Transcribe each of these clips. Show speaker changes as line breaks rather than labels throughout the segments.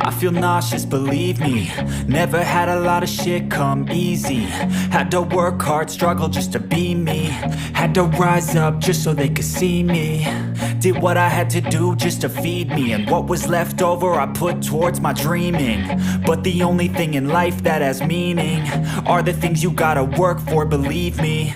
I feel nauseous, believe me. Never had a lot of shit come easy. Had to work hard, struggle just to be me. Had to rise up just so they could see me. Did what I had to do just to feed me. And what was left over I put towards my dreaming. But the only thing in life that has meaning are the things you gotta work for, believe me.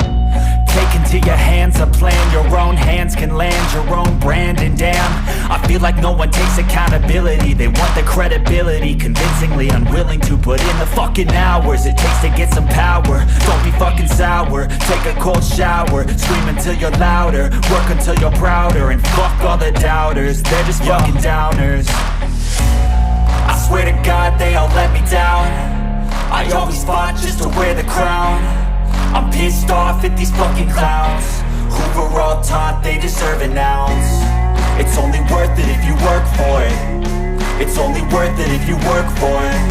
Take into your hands a plan. Your own hands can land your own brand. And damn, I feel like no one takes accountability. They want the credibility, convincingly unwilling to put in the fucking hours it takes to get some power. Don't be fucking sour, take a cold shower. Scream until you're louder, work until you're prouder. And fuck all the doubters, they're just fucking downers. I swear to God they all let me down. I always fought just to wear the crown. I'm pissed off at these fucking clowns who were all taught they deserve an ounce. It's only worth it if you work for it. It's only worth it if you work for it.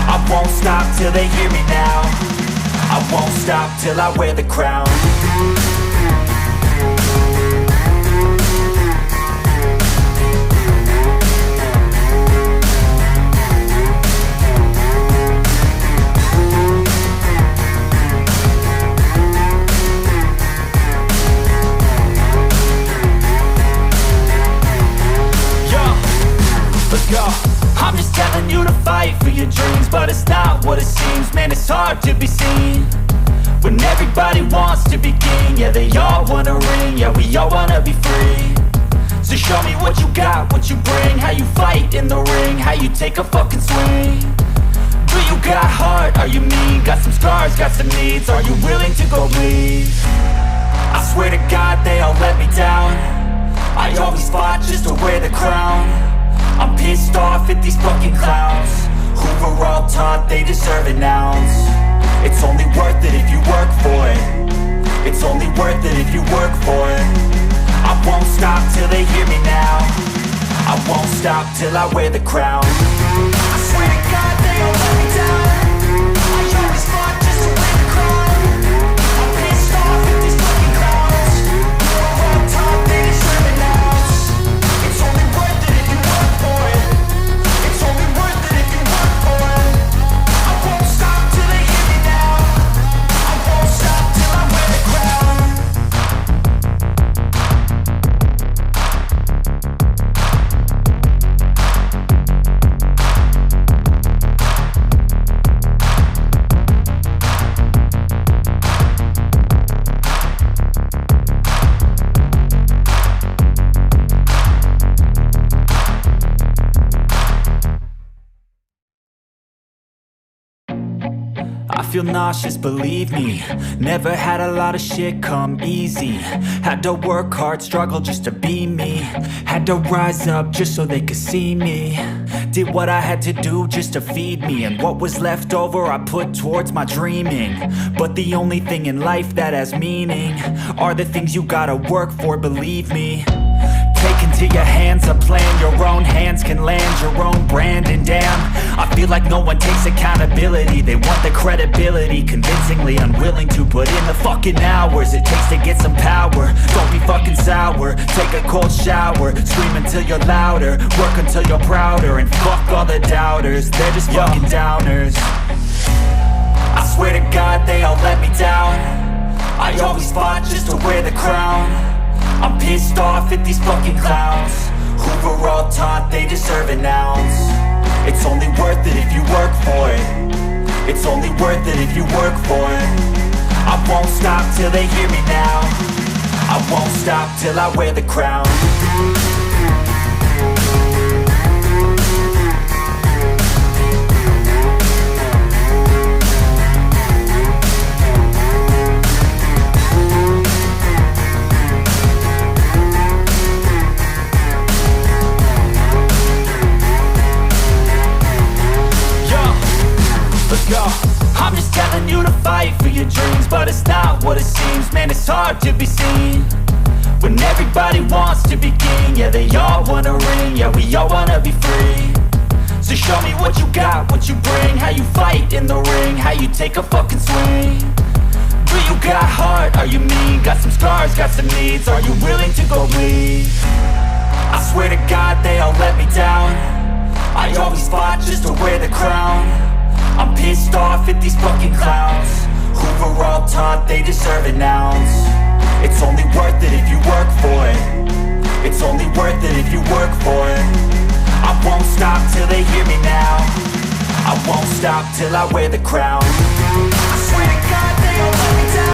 I won't stop till they hear me now. I won't stop till I wear the crown. I'm just telling you to fight for your dreams, but it's not what it seems. Man, it's hard to be seen when everybody wants to be king. Yeah, they all wanna ring, yeah, we all wanna be free. So show me what you got, what you bring. How you fight in the ring, how you take a fucking swing. Do you got heart, are you mean? Got some scars, got some needs, are you willing to go bleed? I swear to God they all let me down. I always fought just to wear the crown. I'm pissed off at these fucking clowns who were all taught they deserve an ounce. It's only worth it if you work for it. It's only worth it if you work for it. I won't stop till they hear me now. I won't stop till I wear the crown. I swear to God they all let me down. I always fought just to wear the crown. I'm pissed off at these fucking clowns who were all taught they deserve an ounce. It's only worth it if you work for it. It's only worth it if you work for it. I won't stop till they hear me now. I won't stop till I wear the crown. I feel nauseous, believe me. Never had a lot of shit come easy. Had to work hard, struggle just to be me. Had to rise up just so they could see me. Did what I had to do just to feed me. And what was left over I put towards my dreaming. But the only thing in life that has meaning are the things you gotta work for, believe me. Take into your hands a plan. Your own hands can land your own brand. And damn, I feel like no one takes accountability. They want the credibility, convincingly unwilling to put in the fucking hours it takes to get some power. Don't be fucking sour, take a cold shower. Scream until you're louder, work until you're prouder. And fuck all the doubters, they're just fucking downers. I swear to God they all let me down. I always fought just to wear the crown. I'm pissed off at these fucking clowns who were all taught they deserve an ounce. It's only worth it if you work for it. It's only worth it if you work for it. I won't stop till they hear me now. I won't stop till I wear the crown. I'm just telling you to fight for your dreams, but it's not what it seems. Man, it's hard to be seen when everybody wants to be king. Yeah, they all wanna ring, yeah, we all wanna be free. So show me what you got, what you bring. How you fight in the ring, how you take a fucking swing. Do you got heart, are you mean? Got some scars, got some needs, are you willing to go bleed? I swear to God they all let me down. I always fought the crown. I'm pissed off at these fucking clowns who were all taught they deserve it nouns. It's only worth it if you work for it. It's only worth it if you work for it. I won't stop till they hear me now. I won't stop till I wear the crown. I swear to